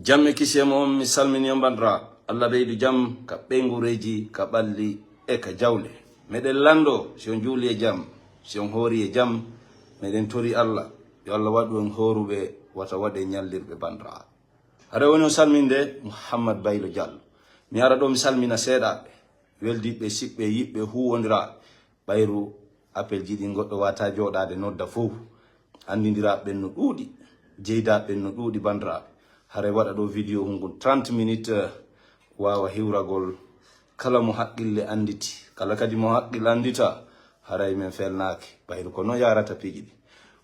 jamme kisemo mi salmini bandra Allah beydu jam ka ɓengureji ka ɓalli e ka jawle meɗen lando si on juuli e jam si on hoori e jam meɗen tori Allah yo Allah waɗu en horuɓe wata waɗe ñallirɓe bandra hare woni o salminde Mouhammad Baylo Diallo mi ara ɗo mi salmina seeɗaɓe weldiɓe siɓɓe yiɓɓe huwodiraɓe ɓayru appel jiɗi goɗɗo wata joɗade nodda fof andidiraɓe no ɗuuɗi jeydaɓe no ɗuuɗi bandiraɓe hare waɗa ɗo vidéo hungun 30 minutes wawa hiwragol kala mo haqqille anditi kala kadi mo haqqille andita haray men felnake ɓayru ko no yarata piiji ɗi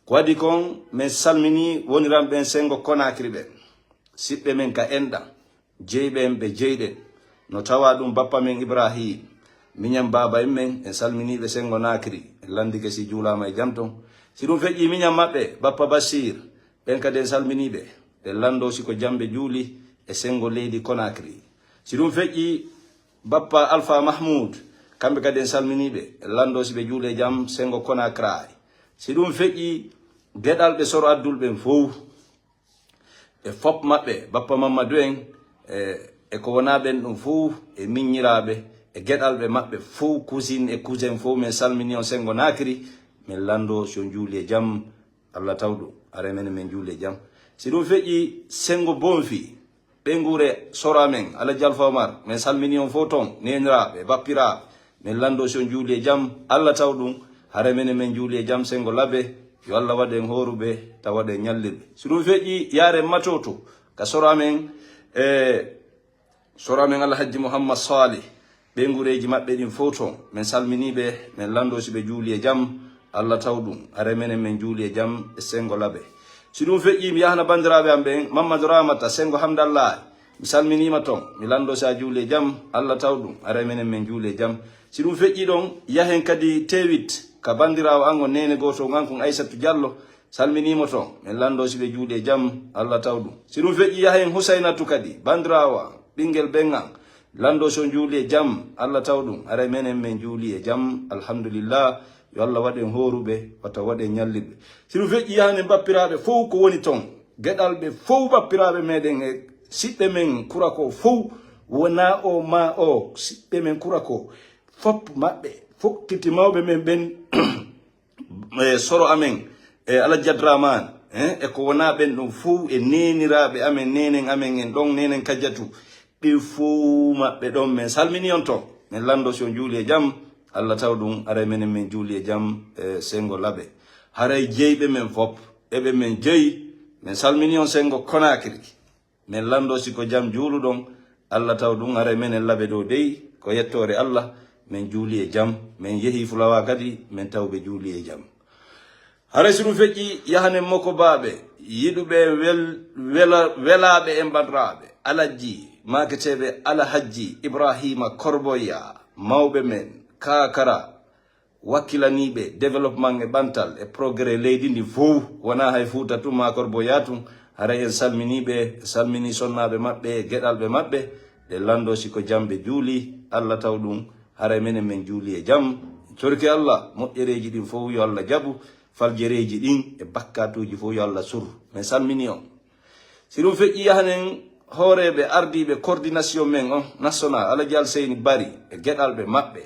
ko waɗi kon min salmini woniranɓen sengo Konakri ɓen siɓɓe men ka enɗam jeyɓen ɓe jeyɗen no tawa ɗum bappa men Ibrahim miñam baba en men en salminiɓe sengo Nakri en landike si juulama e jam ton si ɗum feƴƴi miñam maɓɓe bappa Basir ɓen kadi en salminiɓe ɓe lando siko jambe juuli e sengo leydi Konakri si ɗum feƴƴi bappa Alpha Mahmoud kamɓe kadi en salminiɓe e lando si ɓe juule jam sengo Konakri si ɗum feƴƴi geɗalɓe soro addulɓen fof e fop maɓɓe bappa Mamadou en e ko wona ɓen ɗum fof e miññiraɓe e geɗalɓe maɓɓe fof cousine e cousin fof min salmini on sengo Nakri min lando so juuli e jam Allah tawɗum are men min juuli e jam si ɗum feƴƴi sengo Bonfi ɓengure sora men Alaji Alpha Omar min salmini on fof ton neniraɓe bappiraɓe min lando so juuli e jam Allah tawɗum hare men min juuli e jam sengo Labe yo Allah waɗen horuɓe taw waɗen ñallirɓe si ɗum feƴƴi yare Matoto ka sora men Alhaji Mouhammad Salih ɓengureji maɓɓe ɗin fof ton min salminiɓe min lando si ɓe juuli e jam Allah tawɗum are men min juuli e jam e sengo Labe si ɗum feƴƴi mi yahna bandiraɓe am ɓen Mamadou Ramata sengo Hamdallah mi salminima ton mi lando sa juuli e jam Allah tawɗum are men min juuli e jam si ɗum feƴƴi ɗon yahen kadi tewit ka bandirawo an on nene goto an kon Aissatou Diallo salminima ton min lando si ɓe juuli e jam Allah tawɗum si ɗum feƴƴi yahen Husainatou kadi bandirawo an ɓinguel ɓen an lando so juuli e jam Allah tawɗum are men min juuli e jam alhamdulillah yo Allah waɗen horuɓe wata waɗen ñallirɓe si ɗum feƴƴi yahane bappiraɓe fof ko woni ton geɗalɓe fof bappiraɓe meɗen e siɓɓe men kurako fof wona o ma o siɓɓe men kurako fop maɓɓe fof titi mawɓe men ɓen e soro amen e Alaji Abdraman e ko wona ɓen ɗum fof e neniraɓe amen nenen amen en ɗon nenen kajjatu ɓe fof maɓɓe ɗon min salmini on ton min lando so juuli e jam Allah tawɗum aray men min juuli e jam sengo Labe haray jeyɓe men fop eɓe men jeyi min salmini on sengo Konakri min lando siko jam juuluɗon Allah tawɗum aray men Labe ɗo dey ko yettore Allah min juuli e jam min yeehi Fulawa kadi min tawɓe juuli e jam haray so ɗum feƴƴi yahanen Moko baɓe yiɗuɓe welaɓe e bandiraɓe Alaji maketeɓe Alhaji Ibrahima Korboya mawɓe men kakara wakkilaniɓe développement e ɓantal e progrès leydi ndi fof wona hay Fouta tuma Korboya tum haray en salminiɓe salmini sonnaɓe maɓɓe geɗalɓe maɓɓe ɗe lando siko jamɓe juuli Allah tawɗum haray menen min juuli e jam torki Allah moƴƴereji ɗin fof yo Allah jaaɓu faljereji ɗin e bakkatuji fof yo Allah suru min salmini on si ɗum feƴƴi yahanen hooreɓe ardiɓe coordination men on national Alaji Alseyni Bari e geɗalɓe maɓɓe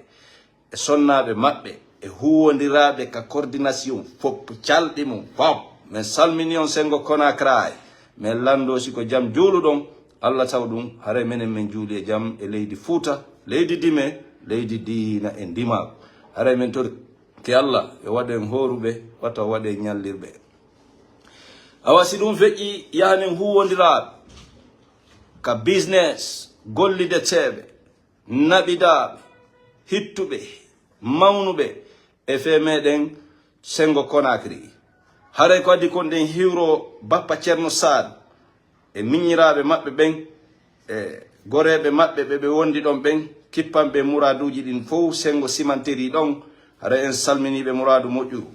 e sonnaɓe maɓɓe e huwodiraɓe ka coordination fop calɗi mum fop min salmini on sengo Konakri min lando siko jam juuluɗon Allah tawɗum haray menen min juuli e jam e leydi Fouta leydi Dime leydi diina e ndimago haray min tori ke Allah e waɗen horuɓe wata waɗe ñallirɓe awa si ɗum feƴƴi yahanen huwodiraɓe ka business gollide teɓe naɓidaɓe hittuɓe mawnuɓe e fe meɗen sengo Konakri haray ko addi kon ɗen hiwro bappa Ceerno Sall e miññiraɓe maɓɓe ɓen e goreɓe maɓɓe ɓe wondi ɗon ɓen kippanɓe muraduji ɗin fof sengo simanteri ɗon haray en salminiɓe muradu moƴƴuru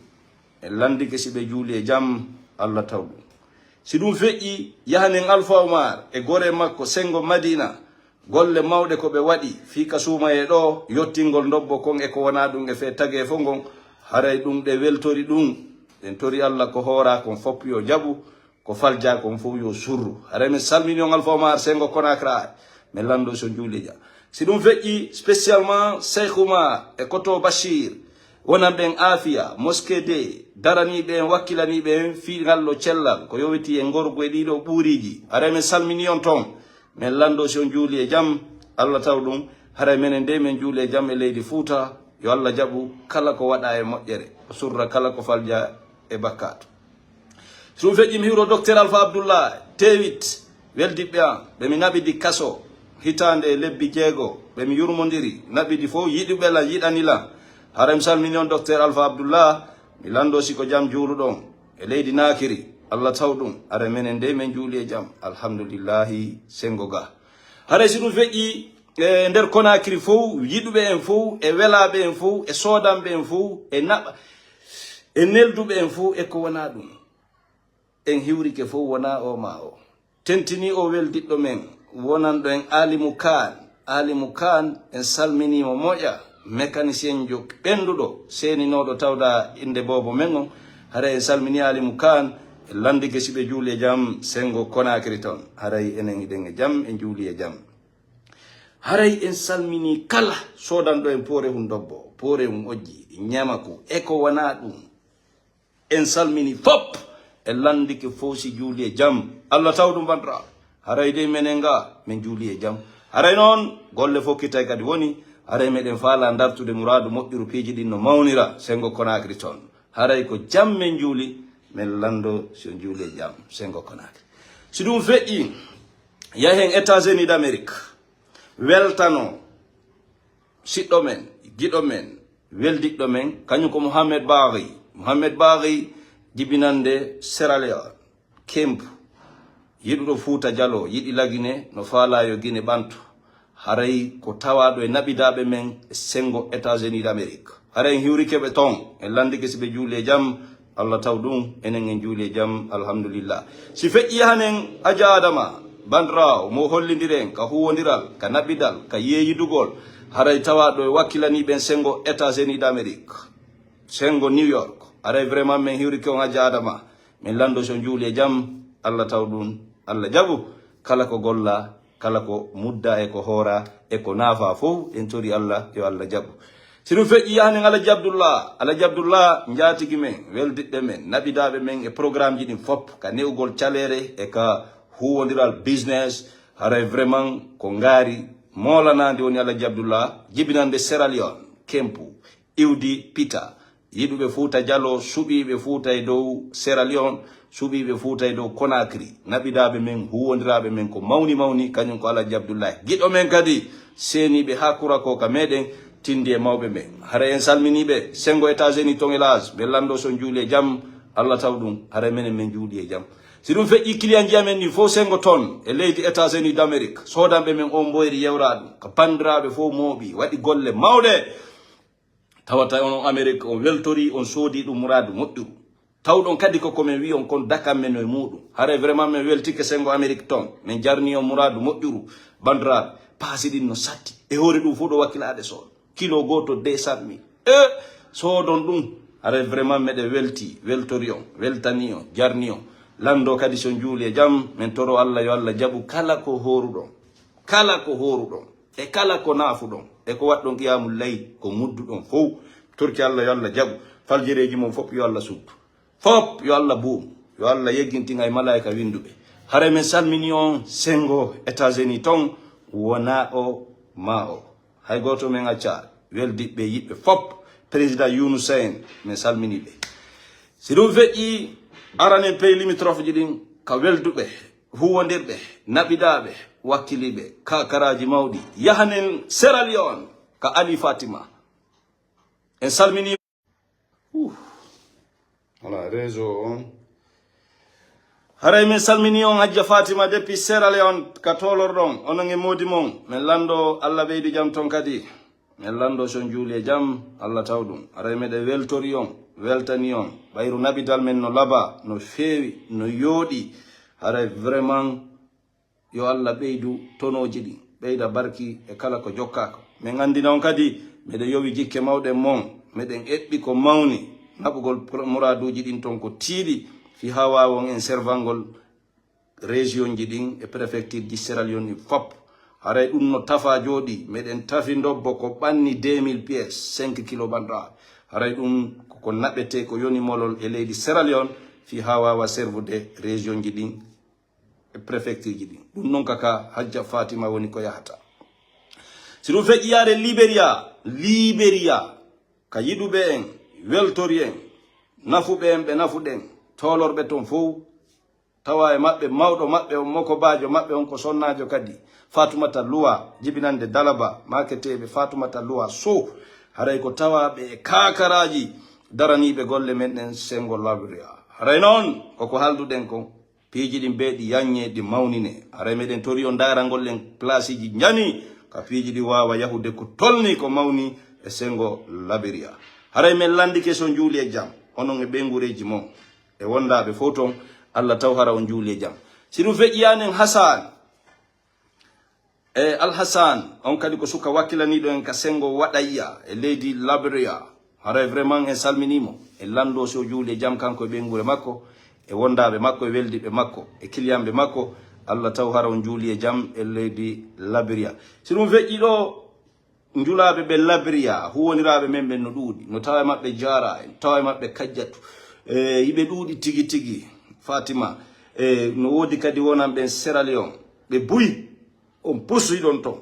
en landike si ɓe juuli e jam Allah tawɗum si ɗum feƴƴi yahanen Alpha Omar e gore makko sengo Madina golle mawɗe ko ɓe waɗi fika suumaye ɗo yottingol dobbo kon e ko wona ɗum e fe tagi fof ngon haray ɗum ɗe weltori ɗum ɗen tori Allah ko hoora kon fop yo jaɓu ko falja ko fo yo surru are men salmini on Alpha Omar Sengo Konakra men lando so juulija si dum feƴƴi spécialement Cheikh Oumar e koto Bachir wonan ɓen afia mosquée de daraniɓe en wakkilaniɓe en fiigallo cellal ko yowiti e gorgo e ɗiɗo ɓuuriji are men salmini on ton men lando so juuli e jaam Allah taw ɗum haray menen nde men juuli e jaam e leydi Fouta yo Allah jaɓu kala ko waɗa e moƴƴere o surra kala ko falja e bakkato so ɗum feƴƴi mi hiwro docteur Alpha Abdoullah tewit weldiɓɓe an ɓe mi naɓidi kaso hitande lebbi 6 ɓe mi yurmodiri naɓidi fof yiɗuɓelan yiɗanilan haray mi salmini on docteur Alpha Abdoullah mi lando siko jaam juuluɗon e leydi Nakiri Allah taw ɗum are menen nde men juuli e jaam alhamdulillahi sengo ga haray si ɗum feƴƴi e nder Konakiri fof yiɗuɓe en fof e welaɓe en fof e sodanɓe en fof e naɓa e nelduɓe en fof e ko wona ɗum en hiwrike fof wona o ma o tentini o weldiɗɗo men wonanɗo en Alimu Kan en salminimo moƴƴa mécanicien jo ɓenduɗo seninoɗo tawda inde bobo men on haray en salmini Alimu Kan e landike siɓe juuli e jaam Sengo Konakiri ton haray enen iɗen e jaam en juuli e jaam haray en salmini kala sodanɗo en poore hun dobbo poore hun ojji ñamaku e ko wona ɗum en salmini fop e landike fof si juuli e jaam Allah taw ɗum bandira haray de menen ga min juuli e jaam haray noon golle fof kittay kadi woni haray meɗen faala dartude muradu moƴƴuru piiji ɗin no mawnira Sengo Konakiri ton haray ko jaam men juuli men lando so juuli e jaam Sengo Konakiri si ɗum feƴƴi yahen États-Unis d'Amérique weltano siɗɗo men giɗo men weldiɗɗo men kañum ko Mouhamed Baghi jibinande Sierra Leone Kempu yiɗuɗo Fouta Jallo yiɗi lagine no faalayo Guinée ɓanto haray ko tawaɗo e naɓidaɓe men e Sengo États-Unis d'Amérique haray en hiwrikeɓe ton en landike si ɓe juuli e jaam Allah taw ɗum enen en juuli e jaam alhamdulillah si feƴƴi hanen Adja Adama bandirawo mo hollidiren ka huwodiral ka naɓidal ka yeeyidugol haray tawaɗo e wakkilaniɓen Sengo États-Unis d'Amérique Sengo New York haray vraiment min hiwrike on Adja Adama min lando so juuli e jaam Allah taw ɗum Allah jaɓu kala ko golla kala ko mudda e ko hoora e ko naafa fof en tori Allah yo Allah jaɓu si ɗum feƴƴi yahanen Alaji Abdoullah jatigi men weldiɗɗe men naɓidaɓe men e programme ji ɗin fop ka newgol calere e ka huwodiral business haray vraiment ko ngaari molanade woni Alaji Abdoullah jibinande Sierra Leone Kempu iwdi Pita yiɗuɓe Fouta Jallo suɓiɓe Fouta e dow Sierra Leone suɓiɓe Fouta e dow Konakiri naɓidaɓe men huwodiraɓe men ko mawni kañum ko Alaji Abdoullah giɗo men kadi seniɓe ha kura ko ka meɗen tindi e mawɓe men haray en salminiɓe Sengo États-Unis ton hélas ɓe lando son juuli e jaam Allah taw ɗum haray menen men juuli e jaam si ɗum feƴƴi client ji amen ni fof Sengo ton e leydi États-Unis d'Amérique sodanɓe men on mboyri yewra ɗum ko pandiraɓe fof mooɓi waɗi golle mawɗe tawata on Amérique on weltori on soodi ɗum muradu moƴƴuru tawɗon kadi koko men wi on kon dakam men e muɗum haray vraiment min weltike Sengo Amérique ton min jarni on muradu moƴƴuru bandiraɓe paasi ɗin no satti e hoore ɗum fof ɗo wakkilade soon kilo goto 200.000 e soodon ɗum haray vraiment meɗe weltori on weltani on jarni on lando kadi so juuli e jaam min toro Allah yo Allah jaɓu kala ko horuɗon e kala ko naafuɗon e ko waɗɗon qiyamul layl ko mudduɗon fof turki Allah yo Allah jaɓu faljireji mon fop yo Allah suddu fop yo Allah buum yo Allah yeggintinga e malaika winduɓe haray min salmini on Sengo États-Unis ton wona o ma o hay goto men acca weldiɓe yiɓɓe fop président Younousa en min salminiɓe si ɗum feƴƴi aranen pays limitrophe ji ɗin ka welduɓe huwodirɓe naɓidaɓe wakkiliɓe ka karaji mawɗi yahanen Sierra Leone ka Ali Fatima en salmini voilà réseau on haray min salmini on Hajja Fatima depuis Sierra Leone ka tolorɗon onon e modi mon min lando Allah ɓeydi jaam ton kadi min lando son juuli e jaam Allah taw ɗum haray meɗe weltori on weltani on ɓayru naɓidal men no laaɓa no feewi no yooɗi haray vraiment yo Allah ɓeydu tonoji ɗi ɓeyda barki e kala ko jokkako min andina on kadi meɗe yowi jikke mawɗen mon meɗen eɓɓi ko mawni naɓugol muraduji ɗin ton ko tiiɗi fi hawa won en servangol région ji ɗin e préfecture ji Sierra Leone fop haray ɗum no tafa jooɗi meɗen tafi ndobbo ko ɓanni 2000 pièces 5 kilo bandiraɓe haray ɗum koko naɓete ko yoni molol e leydi Sierra Leone fi ha wawa servude région ji ɗin e préfecture ji ɗin ɗum noon kaka Hajja Fatima woni ko yahata si ɗum feƴƴi yaade Liberia ka yiɗuɓe en weltori en nafuɓe en ɓe nafuɗen tolorɓe ton fof tawa e maɓɓe mawɗo maɓɓe on mokobajo maɓɓe on ko sonnajo kadi Fatoumata Luwa jibinande Dalaba maketeɓe Fatoumata Luwa Sow haray ko tawaɓe e kakaraji daraniɓe golle men ɗen sengo Liberia haray noon koko halduɗen ko piiji ɗin be ɗi yanye ɗi mawnine haray meɗen tori o dara gollen place ji jani ka piiji ɗi wawa yahude ko tolni ko mawni e sengo Liberia haray men landike so juuli e jam onon e ɓengureji mon e wondaɓe fof ton Allah taw hara on juuli e jam si ɗum feƴƴiyanen Hasan e Alhasan on kadi ko suka wakkilaniɗo en ka sengo waɗaya e leydi Liberia haray vraiment en salminimo e lando so juuli e jam kanko e ɓengure makko e wondaɓe makko e weldiɓe makko e kiliyamɓe makko Allah taw hara on juuli e jam e leydi Liberia si ɗum feƴƴi ɗo njulaɓe ɓe Liberia huwoniraɓe men ɓen no ɗuuɗi no tawa e maɓɓe Jara en tawa e maɓɓe Kajjatu yiɓe ɗuuɗi tigi tigi Fatima no wodi kadi wonan ɓen Sierra Leone ɓe buyi on pusuyiɗon ton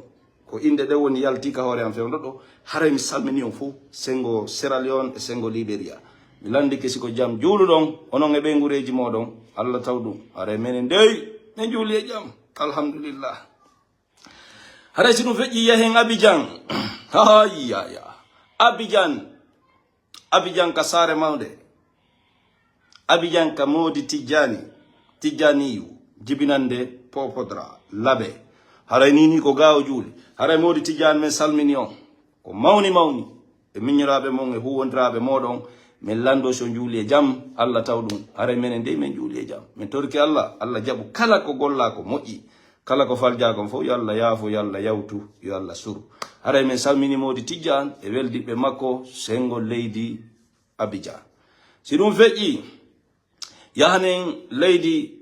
ko inde ɗe woni yaltika hoore am fewdo ɗo haray mi salmini on fof sengo Sierra Leone e sengo Liberia mi landike siko jam juuluɗon onon e ɓengureji moɗon Allah taw ɗum haray menen ndey min juuli e jam alhamdulillah haray si ɗum feƴƴi yahen Abidjan hayaya Abidjan ka saare mawde Abidjan ka Modi Tijjaniyu jibinande Popodra Labe haray nini ko gawo juuli haray Modi Tijjani men salmini on ko mawni e miñiraɓe mon e huwondiraɓe moɗon min lando so juuli e jam Allah taw ɗum haray menen de min juuli e jam min torki Allah jaɓu kala ko golla ko moƴƴi kala ko faljakon fof yo Allah yaafo yo Allah yawtu yo Allah suru haray min salmini Modi Tijjani e weldiɓe makko sengo leydi Abidjan si ɗum feƴƴi yahanen leydi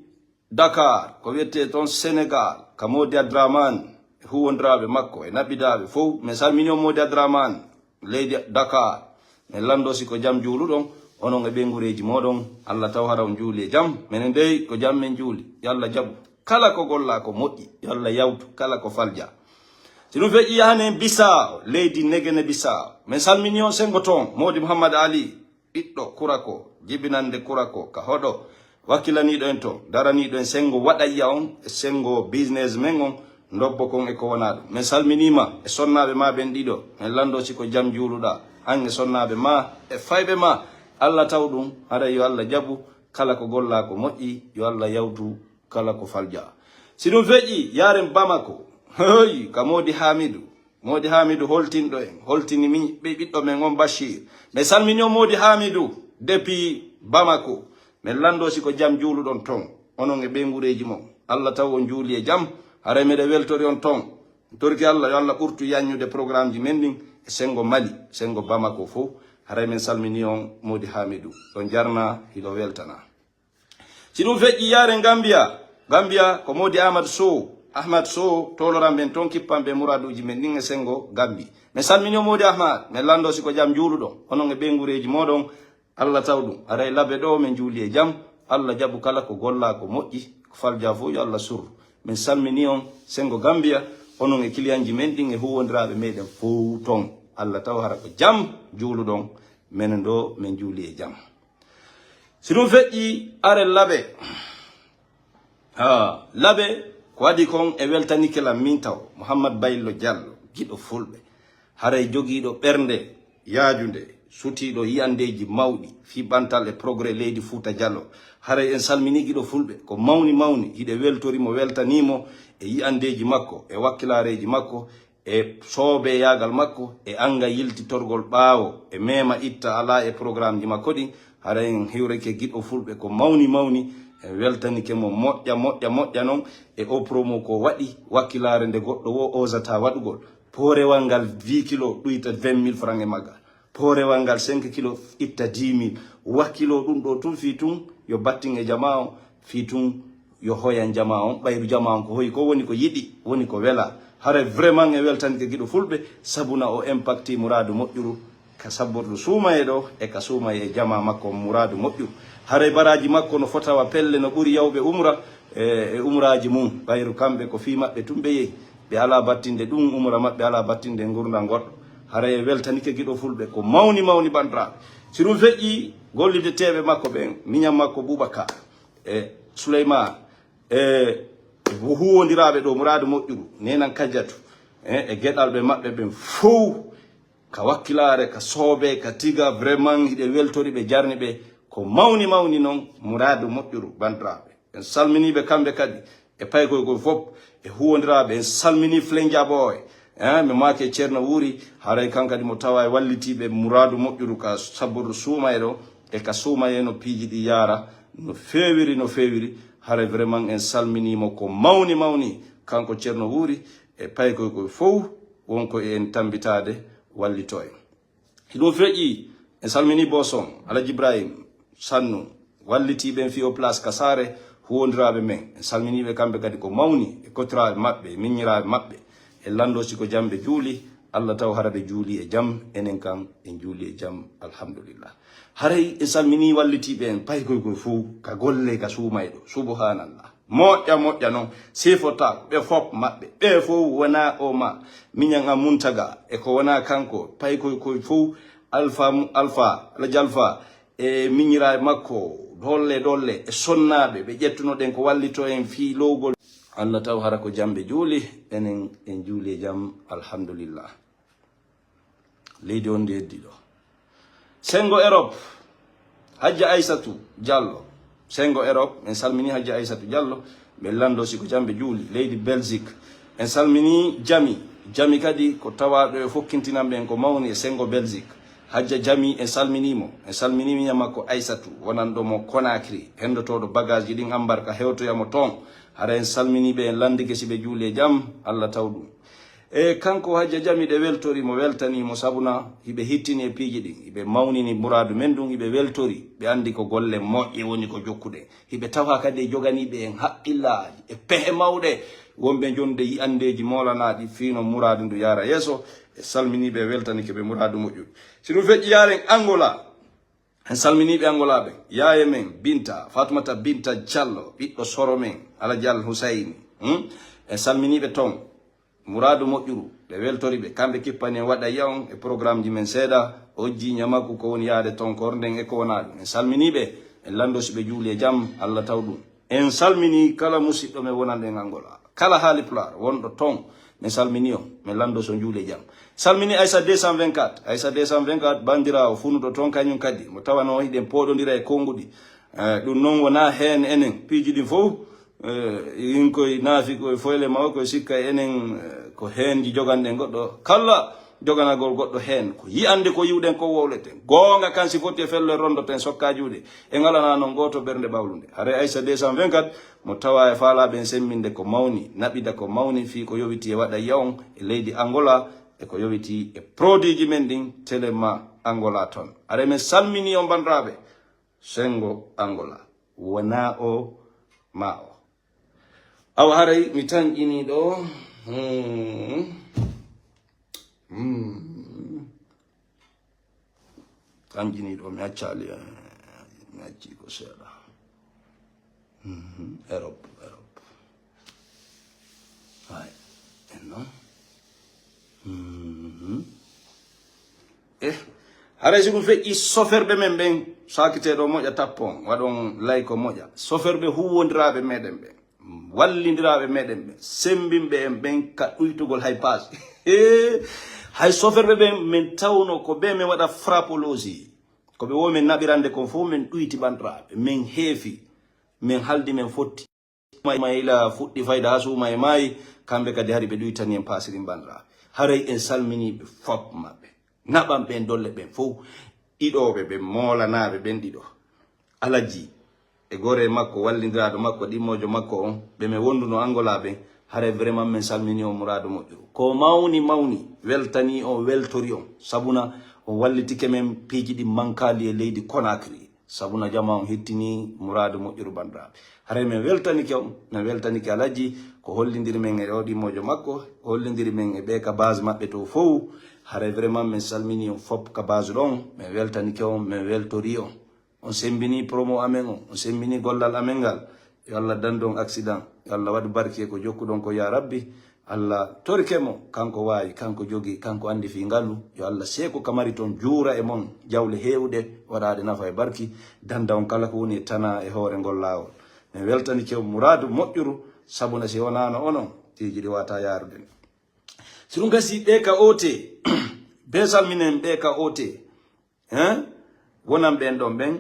Dakar ko wiyete ton Sénégal ka Modi Abdraman e huwondiraɓe makko e naɓidaɓe fof min salmini o Modi Abdraman leydi Dakar min lando si ko jam juuluɗon onon e ɓengureji moɗon Allah taw hara on juuli e jam minen dey ko jam men juuli yo Allah jaɓu kala ko golla ko moƴƴi yo Allah yawtu kala ko falja si ɗum feƴƴi yahanen Bissau leydi Negene Bissau min salmini on sengo ton Modi Mouhammad Ali ɓiɗɗo Kurako jibinande Kurako ka hoɗo wakkilaniɗo en to daraniɗo en sengo waɗaya on e sengo business men on ndobbo kon e ko wona ɗum min salminima e sonnaɓe ma ɓen ɗiɗo min lando siko jam juuluɗa an e sonnaɓe ma e fayɓe ma Allah taw ɗum haɗa yo Allah jaɓu kala ko golla ko moƴƴi yo Allah yawtu kala ko falja si ɗum feƴƴi yaren Bamako hey ka Modi Hamidou holtinɗo en holtini min ɓe ɓiɗɗo men on Bachir mi salmini o Modi Hamidou depuis Bamako min lando siko jam juuluɗon ton onon e ɓengureji mon Allah taw on juuli e jam haray meɗe weltori on ton torki Allah yo Allah ɓurtu yanñude programme ji men ɗin e sengo Mali sengo Bamako fof haray min salmini on Modi Hamidou ɗon jarna hiɗo weltana si ɗum feƴƴi yaare Gambia ko Modi Ahmad Sow toloran ɓen ton kippan ɓe muraduji men ɗin e sengo Gambi min salmini o Modi Ahmad min lando siko jam juuluɗon onon e ɓengureji moɗon Allah taw ɗum haray Labe ɗo min juuli e jam Allah jaɓu kala ko golla ko moƴƴi ko falja fof yo Allah suru min salmini on sengo Gambia onon e kiliyanji men ɗin e huwondiraɓe meɗen fof ton Allah taw hara ko jam juuluɗon menen ɗo min juuli e jam si ɗum feƴƴi are Labe ko waɗi kon e weltanikelam min taw Mouhammad Baylo Diallo giɗo fulɓe haray jogiiɗo ɓernde yaajunde sutiɗo yiyandeji mawɗi fi ɓantal e progrès leydi Fouta Diallo haray en salmini giɗo fulɓe ko mawni hiɗe weltorimo weltanimo e yiyandeji makko e wakkilareji makko e soobe yagal makko e anga yiltitorgol ɓaawo e mema itta ala e programme ji makko ɗin haray en hiwreke giɗo fulɓe ko mawni e weltanike mo moƴƴa noon e o promo ko waɗi wakkilare nde goɗɗo wo osata waɗugol poorewal ngal 20 kilo ɗuyta 20 000 francs e maggal poorewal ngal 5 kilo itta 10 000 wakkilo ɗum ɗo tun fi tun yo batting e jama o fitun yo hoyan jama on ɓayru jama on ko hoyi ko woni ko yiɗi woni ko wela hare vraiment e weltanke giɗo fulɓe sabuna o impacti mouradu moƴƴuru ka sabbordu suumaye ɗo e ka suumaye e jama makko mouradu moƴƴuru hare baraji makko no fotawa pelle no ɓuuri yawɓe umra e umraji mum ɓayru kamɓe ko fi maɓɓe tumɓe yehi ɓe ala battinde ɗum umra maɓɓe ala battinde gurdal goɗɗo hara e weltanike giɗo fulɓe ko mawni mawni bandiraɓe si ɗum feƴƴi gollide teɓe makko ɓen miñam makko Boubacar e Souleymane e huwodiraɓe ɗo mouradu moƴƴuru nenan kadiatu e gueɗalɓe maɓɓe ɓen fof ka wakkilare ka soobe ka tiga vraiment hiɗe weltori ɓe jarni ɓe ko mawni mawni noon mouradu moƴƴuru bandiraɓe en salminiɓe kamɓe kadi e paykoygol fof e huwodiraɓe en salmini Flenjaboy mi make ceerno wuuri haray kankadi mo tawa e wallitiɓe mouradu moƴƴuru ka sabbodu suumaye ɗo e ka suumaye no piiji ɗi yaara no fewiri haray vraiment en salminimo ko mawni mawni kanko ceerno wuuri e paykoykoye fof wonko en tambitade wallito en hiɗum feƴƴi en salmini boson Alaji Ibrahim Sannu wallitiɓen fi o place Kasare huwodiraɓe men en salminiɓe kamɓe kadi ko mawni e kotiraɓe maɓɓe e miñiraɓe maɓɓe e lando siko jambe juuli Allah taw haraɓe juuli e jam enen kan en juuli e jam alhamdulillah haray en salmini wallitiɓe en paykoykoye fof ka golle ka suumay ɗo subhanallah moƴƴa noon sifotako ɓe fop maɓɓe ɓe fof wona o ma miñan a Muntaga e ko wona kanko paykoykoye fof alpha Alaji Alpha e miñiraɓe makko dolle e sonnaɓe ɓe ƴettunoɗen ko wallito en fi lowgol Allah taw hara ko jambe juuli enen en juuli e jam alhamdulillah leydi on heddi ɗo sengo Europe Hajja Aissatou Diallo sengo Europe en salmini Hajja Aissatou Diallo ɓe lando siko jambe juuli leydi Belgique en salmini jami kadi ko tawaɗo e fokkintinanɓe en ko mawni e sengo Belgique Hajja Jami en salminimo en salminimi ñamakko Aissatou wonanɗo mo Conakry hendotoɗo bagage ji ɗin ambarka hewtoyamo toon hara en salminiɓe en landike si ɓe juuli e jam Allah taw ɗum e kanko Hajja Jami ɗe weltori mo weltanimo sabuna hiɓe hittini e piiji ɗin hiɓe mawnini mouradu men ɗum hiɓe weltori ɓe andi ko golle moƴƴe woni ko jokkuɗe hiɓe tawa kadi e joganiɓe en haqqillaji e pehe mawɗe wonɓe jonde yiyandeji molanaɗi fino mouradu ndu yara yeeso e salminiɓe weltanike ɓe mouradu moƴƴuɗu si ɗum feƴƴi yaren Angola en salminiɓe Angola ɓe yaye men Binta Fatoumata Binta Diallo ɓiɗɗo soro men Alaji Al Husayni en salminiɓe toon mouradu moƴƴuru ɓe weltoriɓe kamɓe kippani en waɗa yawon e programme ji men seeɗa ojji ñamakku ko woni yaade toon kornden e ko wona ɗum en salminiɓe en lando si ɓe juuli e jam Allah taw ɗum en salmini kala musidɗo men wonanɗen Angola kala haali pular wonɗo toon min salmini on min lando so juule jam salmini Aissa 224 bandirawo funuɗo toon kañum kadi mo tawano hiɗen poɗodira e konguɗi ɗum noon wona hen enen piiji ɗin fof yin koye naafi koye foyle mawo koye sikka enen ko henji joganɗen goɗɗo kala joganagol goɗɗo hen ko yiyande ko yiwɗen ko wowleten gonga kan si foti e fello e rondoten sokka juuɗe e ngalana noon goto ɓernde ɓawlude haare Aissa 224 mo tawa e faalaɓe en semminde ko mawni naɓida ko mawni fi ko yowiti e waɗa yawon e leydi Angola e ko yowiti e produit ji men ɗin téléma Angola toon are men salmini on bandiraɓe sengo Angola wona o ma o awa haray mi tanƴini ɗo tanƴini ɗo mi accali mi acci ko seeɗa Europe hay en noon haray si ɗum feƴƴi soferɓe men ɓen sakiteɗo moƴƴa tappon waɗon lay ko moƴƴa soferɓe huwodiraɓe meɗen ɓen wallidiraɓe meɗen ɓen sembinɓe en ɓen ka ɗuytugol hay paas hay soferɓe ɓen min tawno ko ɓe min waɗa frappologie ko ɓe wo min naɓirande kon fof min ɗuyti bandiraɓe min heefi min haldi min fotti mayila fuɗɗi fayda ha suuma e maayi kamɓe kadi hari ɓe ɗuytani en paasirin bandiraɓe haray en salminiɓe fop maɓɓe naɓan ɓen dolle ɓen fof ɗiɗoɓe ɓe molanaɓe ɓen ɗiɗo Alaji e gore makko wallidiraɗo makko ɗimmojo makko on ɓe min wonduno Angola ɓen haray vraiment min salmini on mouradu moƴƴuru ko mawni weltani on weltori on sabuna on wallitike men piiji ɗi mankali e leydi Conakry sabuna jama on hettini muradu moƴƴuru bandiraɓe hare min weltanike on min weltanike alaji ko hollidiri men e oɗi mojo makko hollidiri men e ɓe ka base maɓɓe to fof hare vraiment min salmini on fop ka base ɗon min weltanike on min weltori on sembini promo amen on sembini gollal amen ngal yo Allah dandu on accident yo Allah waɗu barke ko jokkuɗon ko ya rabbi Allah torkemo kanko wawi kanko jogi kanko andi fi ngalu yo Allah seko kamari ton juura e mon jawle hewde waɗade nafa e barki danda on kala ko woni tana e hoore ngol lawol min weltanike on muradu moƴƴuru sabuna si wonano onon tiji ɗi wata yarude si ɗum gasi ɓe ka ote be salminen ɓe ka ote wonan ɓen ɗon ɓen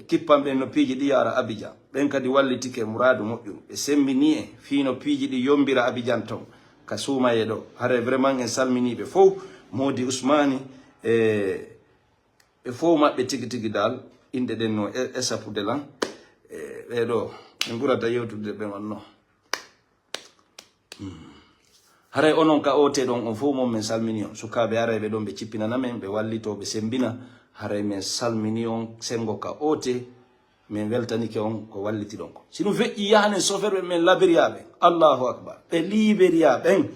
kippan ɓen no piiji ɗi yara Abidjan ɓen kadi wallitike muradu moƴƴuru ɓe semmini e fino piiji ɗi yombira Abidjan ton ka suumaye ɗo hare vraiment en salminiɓe fof modi Ousmani e fof maɓɓe tigi tigi dal inde ɗen no esapude lan ɓeɗo en ɓurata yewtude ɓen on no haray onon ka ote ɗon on fof mon min salmini on sukaɓe arayɓe ɗon ɓe cippinanamen ɓe wallito ɓe sembina haray min salmini on sengo ka ote min weltanike on ko walliti ɗon ko si ɗum feƴƴi yahanen soferɓe min labiriyaɓe Allahu akbar ɓe libériya ɓen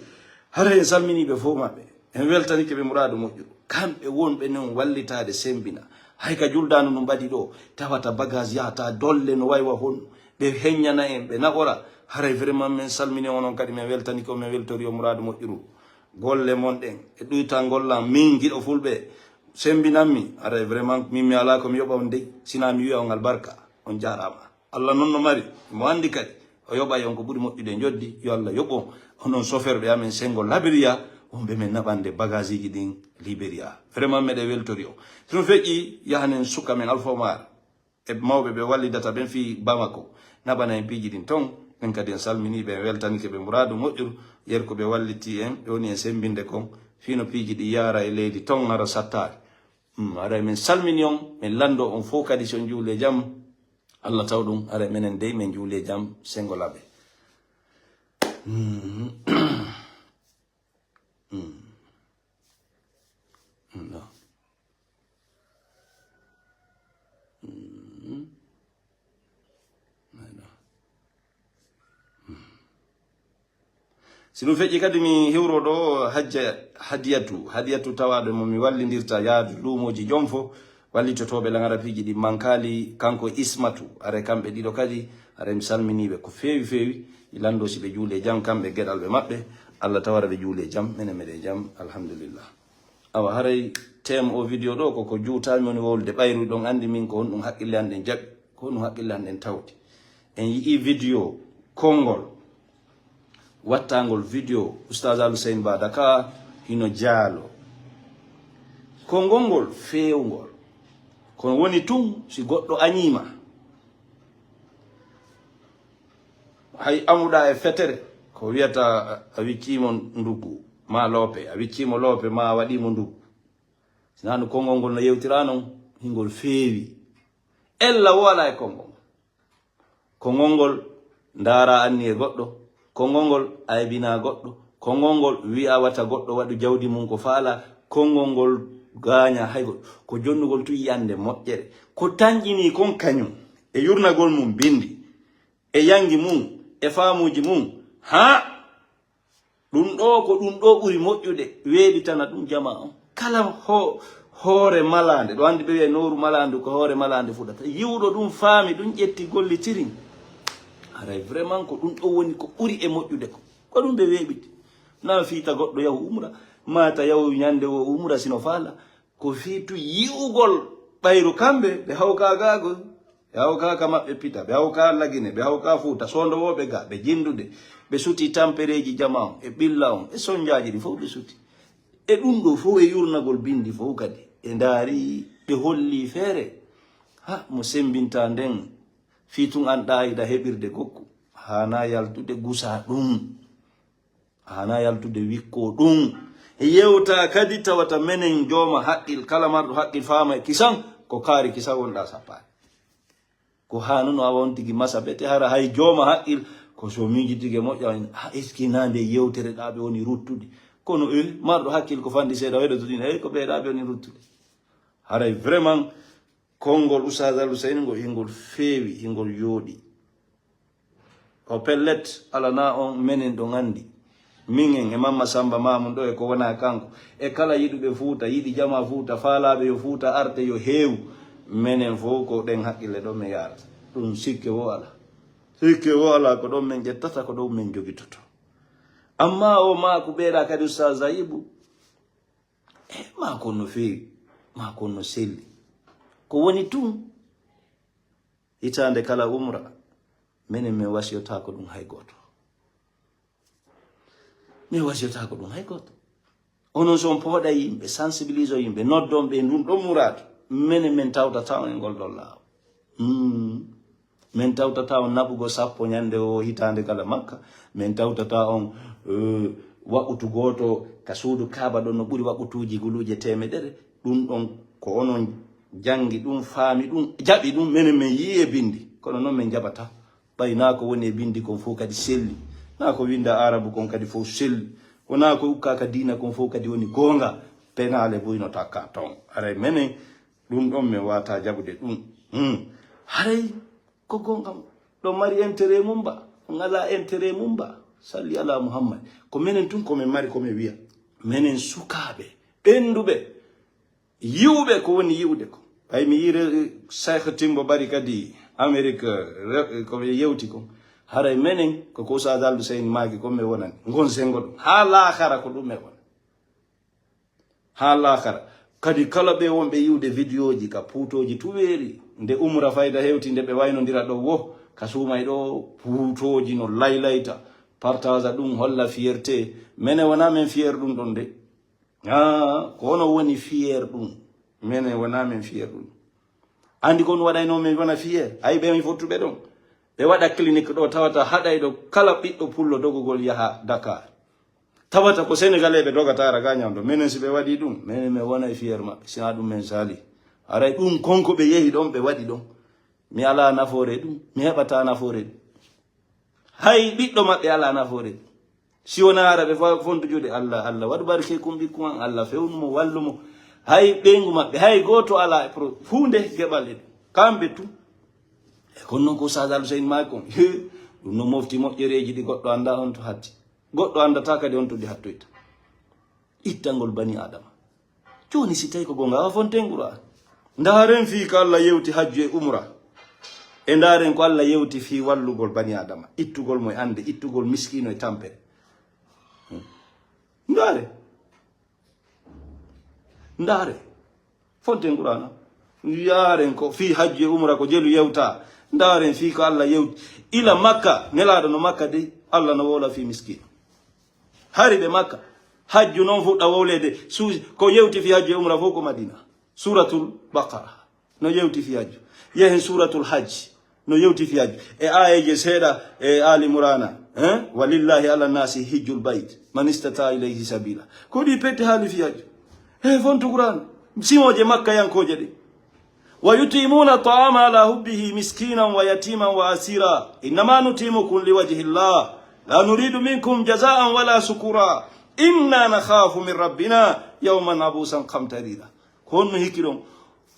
haray en salminiɓe fof maɓɓe en weltanike ɓe muradu moƴƴuru kamɓe wonɓe non wallitade sembina hay ka juldanu ɗum mbaɗi ɗo tawata bagage yahata dolle no waywa honno ɓe heññana en ɓe naɓora haray vraiment min salmini onon kadi min weltanike o min weltori o muradu moƴƴuru golle mon ɗen e ɗuyta gollam min giɗo fulɓe sembinanmi aray vraiment min mi ala komi yoɓa on dey sina mi wiya on albarka on jarama Allah noon no mari mo andi kadi o yoɓa on ko ɓuuri moƴƴude joddi yo Allah yoɓo onon soferɓe amen sengo labiriya wonɓe men naɓande bagage ji ɗin libéria vraiment meɗe weltori o sono feƴƴi yahanen suka men alfomar e mawɓe ɓe wallidata ɓen fi Bamako naɓana en piiji ɗin ton ɓen kadi en salminiɓe en weltanike ɓe muradu moƴƴuru yer ko ɓe walliti en ɓe woni en sembinde kon fino piiji ɗi yara e leydi ton nara sattare aray min salmini on min lando on fof kadi son juule jam Allah taw ɗum aray minen dey min juule jam sengolaɓe si ɗum feƴƴi kadi mi hewro ɗo hadiyatu tawaɗo mo mi wallidirta yaadu luumoji jom fo wallitotoɓe langara piiji ɗi mankali kanko Ismatu are kamɓe ɗiɗo kadi are mi salminiɓe ko fewi fewi lando si ɓe juule jam kamɓe gueɗal ɓe maɓɓe Allah tawara ɓe juule jam mene meɗe jam alhamdulillah awa haray teme o vidéo ɗo koko juutami woni wolde ɓayru ɗon andi min ko honɗum haqqille an ɗen jaɓi ko honɗum haqqille an ɗen tawti en yii vidéo konngol wattangol vidéo oustaz Alhusain Ba Dakar hino jaalo konngol ngol fewngol kono woni tun si goɗɗo añima hay amuɗa e fetere ko wiyata a wiccimo nduggu ma loope a wiccimo loope ma waɗimo nduggu sinano konngol ngol no yewtira non hingol feewi ella wala e konngol ngol ndara anni e goɗɗo konngol ngol aybina goɗɗo konngol ngol wi'a wata goɗɗo waɗu jawdi mum ko faala konngol ngol gaña hay goɗɗo ko jonnugol tu yiyande moƴƴere ko tanƴini kon kañum e yurnagol mum bindi e yangi mum e faamuji mum ha ɗum ɗo ko ɗum ɗo ɓuri moƴƴude weeɗitana ɗum jama on kala hoore malande ɗo andi ɓe wiya noru malandu ko hoore malande fuɗata yiwɗo ɗum faami ɗum ƴetti gollitirin aray vraiment ko ɗum ɗo woni ko ɓuri e moƴƴude ko ɗum ɓe weeɓiti na fiita goɗɗo yahu umra mata yahu ñande o umra sino faala ko fiitu yiwugol ɓayru kamɓe ɓe hawkagago ɓe hawkaka maɓɓe pita ɓe hawka lagine ɓe hawka fuuta sondowoɓe ga ɓe jindude ɓe suti tampereji jama on e ɓilla on e sonjaji ɗi fof ɓe suti e ɗum ɗo fof e yurnagol bindi fof kadi e ndaari ɓe holli feere ha mo sembinta nden fiitun an ɗayiɗa heɓirde gokku hana yaltude gusa ɗum hana yaltude wikko ɗum yewta kadi tawata menen jooma haqqil kala marɗo haqqil faama e kisan ko kaari kisa wonɗa sappani ko hanuno a wontigi masa ɓete hara hay jooma haqqil ko so miijitige moƴƴa est ce que nande yewtere ɗaɓe woni ruttude kono marɗo haqqil ko fandi seeɗa weɗo toɗin ko ɓeeɗaɓe woni ruttude haray vraiment kongol usadal usaini ngo ingol fewi ingol yodi o pellet ala na on menen do ngandi mingen e mamma samba mamu do e ko wona kanko e kala yiduɓe fuuta yiɗi jama fuuta faalaɓe yo fuuta arte yo heew menen fo ko ɗen haqqille ɗon mi yarata ɗum sikke wo ala ko ɗon min ƴettata ko ɗon min jogitoto amma o ma ko ɓeeɗa kadi Ustaz Zaibu ma kon no feewi ma kon no selli ko woni tun hitande kala umra menen min wasiyota ko ɗum hay goto mi wasiyota ko ɗum hay goto onon son pooɗa yimɓe sensibilise yimɓe noddon ɓe ndun ɗon murado menen min tawtata on e ngol ɗon laaw min tawtata on naɓugo sappo ñande o hitande kala makka min tawtata on waɓutu goto ka suudu kaaba ɗon no ɓuri waɓutuji guluje temedere ɗum ɗon ko onon jangi ɗum faami ɗum jaɓi ɗum menen min yi e bindi kono noon min jaɓata ɓay na ko woni e bindi kon fof kadi selli na ko winda arabu kon kadi fof selli wona ko ukkaka dina kon fof kadi woni gonga penale boyno takka ton aray menen ɗum ɗon min wata jaɓude ɗum haray ko gongam ɗo mari intérêt mum ba ngala intérêt mum ba salli ala muhammad ko menen tun komin mari komin wiya menen sukaɓe ɓenduɓe yiwɓe ko woni yiwde ko ay mi yire Cheikh Timbo Bari kadi Amérique koɓe yewti ko haray menen ko Ustaz Alhussein maki komi wonani gon sengo ɗum ha lahara ko ɗum e wona ha lahara kadi kala ɓe wonɓe yiwde vidéo ji ka puutoji tuweeri nde umra fayda hewti nde ɓe waynodira ɗo wo ka suumay ɗo puutoji no laylayta partage ɗum holla fierté mene wona men fier ɗum ɗon de ko ono woni fier ɗum mene wona men fier ɗum andi kon waɗayno men wona fier ay ɓe mi fottuɓe ɗon ɓe waɗa clinique ɗo tawata haɗay ɗo kala ɓiɗɗo pullo dogugol yaha Dakar tawata ko Sénégalais ɓe dogata raga ñamdo menen si ɓe waɗi ɗum menen mi wona fier maɓɓe sina ɗum men sali aray ɗum konko ɓe yehi ɗon ɓe waɗi ɗon mi ala nafoore ɗum mi heɓata nafoore ɗum hay ɓiɗɗo maɓɓe ala nafoore ɗum si wona ara ɓe fontujude Allah Allah waɗu barke kum ɓikku an Allah fewnumo wallumo hay ɓeygu maɓɓe hay goto ala e hunde geɓal e ɗum kamɓe tu e kono noon ko Ustaz Alhussein maki kon ɗum no mofti moƴƴereji ɗi goɗɗo anda on to hatti goɗɗo andata kadi on to ɗi hattoyta ittangol bani adama joni si tawi ko gonga awa fonten Qur'an ndaren fi ko Allah yewti hajju e umra e ndaren ko Allah yewti fi wallugol bani adama ittugol mo e ande ittugol miskino e tampere ndare fonten Qur'an yaren ko fi hajju e umra ko jelu yewta ndaren fi ko Allah yewti ila makka nelaɗo no makka de Allah no wola fi miskino hari ɓe makka hajju noon fuɗɗa wowlede ko yewti fi hajju e umra fof ko Madina suratul Baqara no yewti fi hajju yehen suratul hajj no yewti fi hajju e ayeje seeɗa e Ali Imrana walillahi ala nasi hijjul bayt man istata ilayhi sabila ko ɗi petti haali fi hajju fontu Qur'an simoje makka yankoje ɗe wa yutimuna ta'ama ala hubbihi miskinan wa yatiman wa asira innama nutimukum liwajhi llah la nuridu minkum jazaan wala sukura inna nakhafu min rabbina yawman abusan qamtarira kon hiki ɗon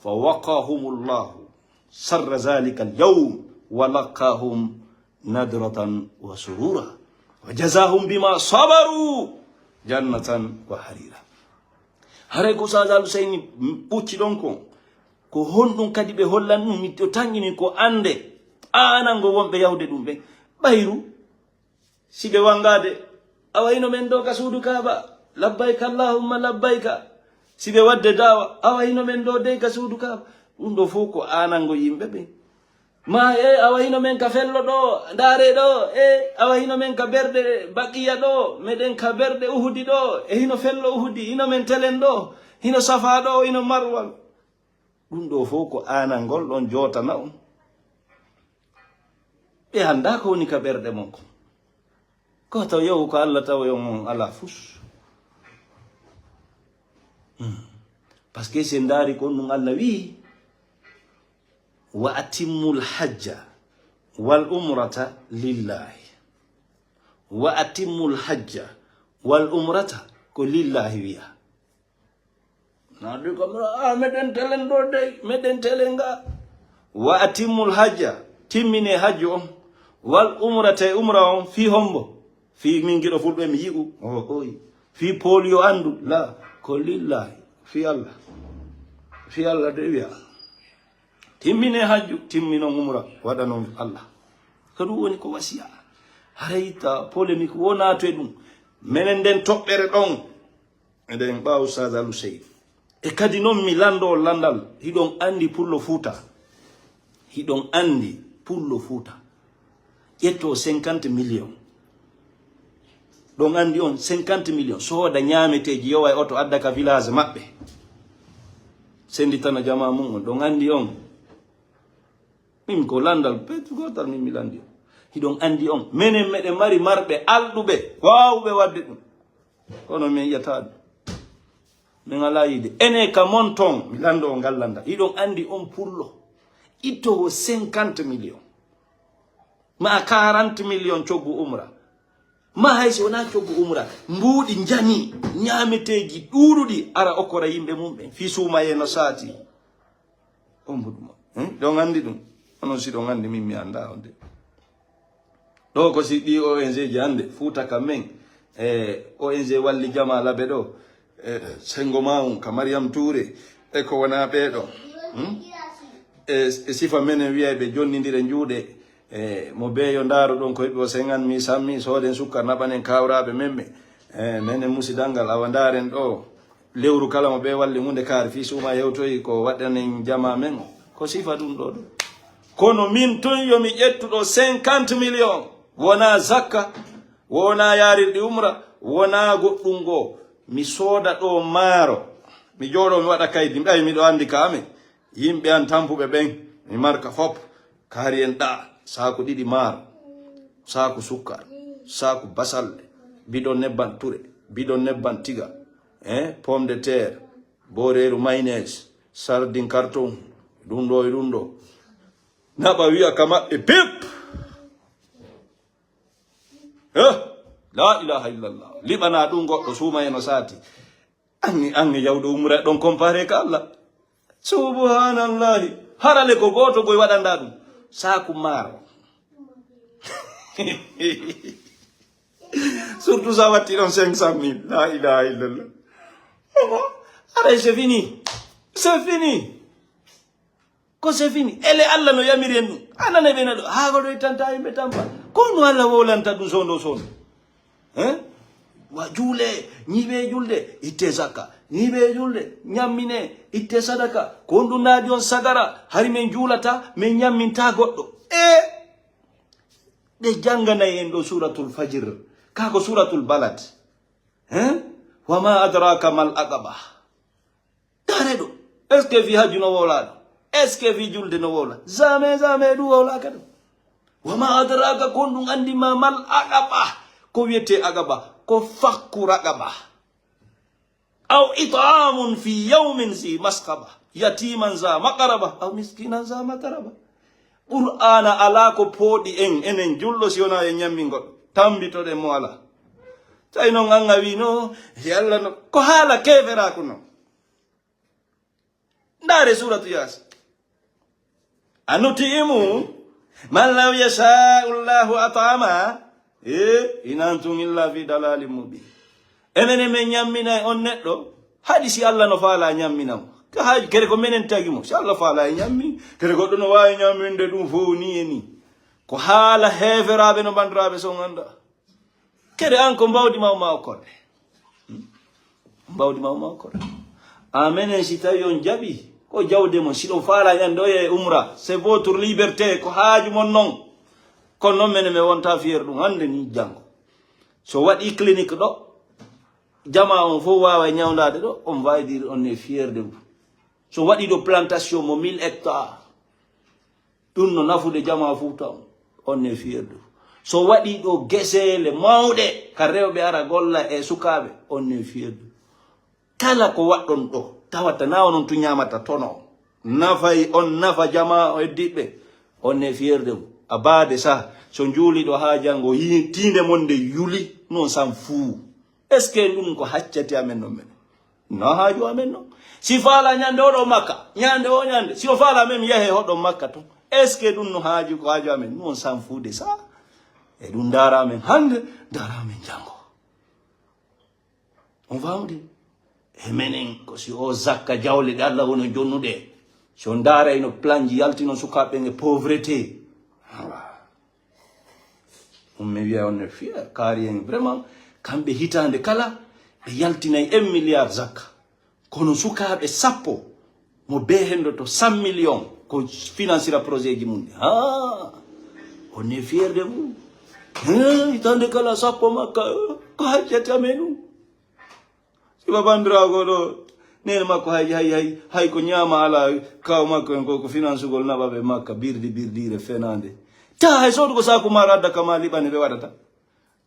fa waqahumullahu sarra zalika alyawm wa laqahum nadratan wa surura wa jazahum bima sabaru jannatan wa harira haray ko Ustaz Alhussein ɓucci ɗon ko honɗum kadi ɓe hollan ɗum mi tangini ko ande anango wonɓe yawde ɗum ɓe ɓayru si ɓe wangade awayno men ɗo ka suudu Kaaba labbayka allahumma labbayka si ɓe wadde dawa awayno men ɗo dey ka suudu Kaaba ɗum ɗo fof ko anango yimɓe ɓe ma awayno men ka fello ɗo ndaare ɗo awayno men ka berɗe baqiya ɗo meɗen ka berɗe uhudi ɗo e hino fello uhudi hino men telen ɗo hino safa ɗo hino marwal ɗum ɗo fof ko anangol ɗon jotana on ɓe handa ko woni ka ɓerɗe mon ko taw yewu ko Allah taw yo mon ala fus par ce que se ndaari kon ɗum Allah wi wa atimmul hajja wal umrata lillahi wa atimmul hajja wal umrata ko lillahi wiya na du ko meden telen do de meden telenga wa atimul hajja timmine hajjo wal umrata umra on fi hombo fi min gido fulbe mi yi'u oy fi polio andu la ko lillahi fi Allah de wiya timmine hajju timmino umra wada non Allah kadu woni ko wasiya harayta polémique wona to dum menen den tobbere don eden baw sazalu sey e kadi non mi lando landal hidon andi pullo futa hidon andi pullo futa yetto 50 millions don andi on 50 millions so da nyameteji yowa oto adda ka village mabbe sendi tan jama mun don andi on min ko landal petu gotal mi landi hidon andi on menen mede mari marbe aldube waawbe wadde dum kono men yata min ala yide ene ka monton mi lando ngallanda hidon andi on pullo ito 50 millions ma 40 millions chogu umra ma hayso na chogu umra mbudi njani nyameteji durudi ara okora yimbe mumbe fi suma yeno sati on buduma don andi dum onon si don andi min mi anda onde do ko si di ONG jande futa kamen ONG walli jama labe do sengo maun ka Mariam Touré e ko wana be do sifa menen wi'a be jonnindire juude mo beyo ndaro don ko be sengan mi sammi soden sukkar nabanen kawrabe memme menen musidangal awandaren do lewru kala mo be walli munde kar fi suma yewtoyi ko wadanen jama men ko sifa dum do kono min ton yomi ƴettuɗo 50 millions wona zakka wona yarirɗi umra wona goɗɗum go mi sooda ɗo maaro mi jooɗo mi waɗa kaydi ɓay miɗo andi ka amen yimɓe an tampuɓe ɓen mi marka fop kaari en ɗa saku ɗiɗi maaro saku sukkar saku basalle bidon nebban ture bidon nebban tiga pomme de terre boreru mayonnaise sardine carton ɗum ɗo e ɗum ɗo naba wiya kama e pip la ilaha illallah libana ɗum goɗɗo suma eno sati anni yawɗo umra ɗon comparé ka Allah subhanallahi harale ko goto goy waɗanda ɗum saku maaro surtout sa watti ɗon 500 000 la ilaha illallah aray c'est fini ko c'est fini ele Allah no yamiren ɗum anane ɓe naɗo ha goɗo ittanta yimɓe tampa ko no Allah wolanta ɗum sondo wa juule ñiɓe julde itte zakka ñiɓe julde ñammine itte sadaka ko ɗum naaji on sagara hari min juulata min ñamminta goɗɗo ɗe jangganayi en ɗo suratul fajir kako suratul balad wama adraka mal aqaba dare ɗo est ce que fi hajju no wolaɗo est ce que fi julde no wola jamais ɗum wolaka ɗum wama adraka kon ɗum andima mal aqaba ko wiyete aqaba ko fakku raqaba aw it'amun fi yawmin zi masqaba yatiman za maqaraba aw miskinan za mataraba qur'ana ala ko poodi enen jullo si wona e ñammi goɗɗo tambitoɗe mo ala tawi noon an a wi no yalla no ko haala keferaku noon ndaare suratu yasin anutimu man law yasha'u llahu at'ama in antum illa fi dalalin mubin emene men ñamminay on neɗɗo haɗi si Allah no faala ñamminamo ka haji kede ko menen tagimo si Allah faala e ñammi kede goɗɗo no wawi ñamminde ɗum fof ni e ni ko haala heferaɓe no bandiraɓe son anda kede an ko mbawdima ma okkorɗe mbawdima ma okkorɗe amenen si tawi on jaɓi ko jawde mon siɗon faala ñande o e umra c'est votre liberté ko haaju mon noon kono noon mene mi wonta fiyer ɗum hande ni janggo so waɗi clinique ɗo jama on fof wawa ñawdade ɗo on wawi dire on est fier de vous so waɗi ɗo plantation mo 1000 hectares ɗum no nafude jama Fouta on est fier de vous so waɗi ɗo guesele mawɗe ka rewɓe ara golla e sukaɓe on est fier de vous kala ko waɗɗon ɗo tawata na onon tu ñamata tono nafay on nafa jama o heddiɓe on est fier de vous abade sa so juuliɗo ha janggo tinde monde yuli non san fuu est ce que ɗum ko haccati amen non men na haaju amen no si faala nyande oɗo makka nyande o nyande si o faala men yahe hoɗo makka to est ce que ɗum no haaju ko haaju amen non san fuude sa e ɗum dara men hande dara men jango on famde e menen ko si o zakka jawle ɗe Allah wono jonnuɗe so ndara ino plan ji yaltino sukaɓe e pauvreté mi wiya on ne fiya kaari en vraiment kamɓe hitande kala ɓe yaltinayi 1 milliard zakka kono sukaɓe 10 mo be hendo to 100 millions ko financira projet ji mum ha on ne fier de vous hitande kala 10 makka ko hajjata men ɗum siba bandirago ɗo nene makko hay ko ñama ala kaw makko en ko finance gol naɓaɓe makka birdire fenande ta hay sodugo sako mara adda kama liɓane ɓe waɗata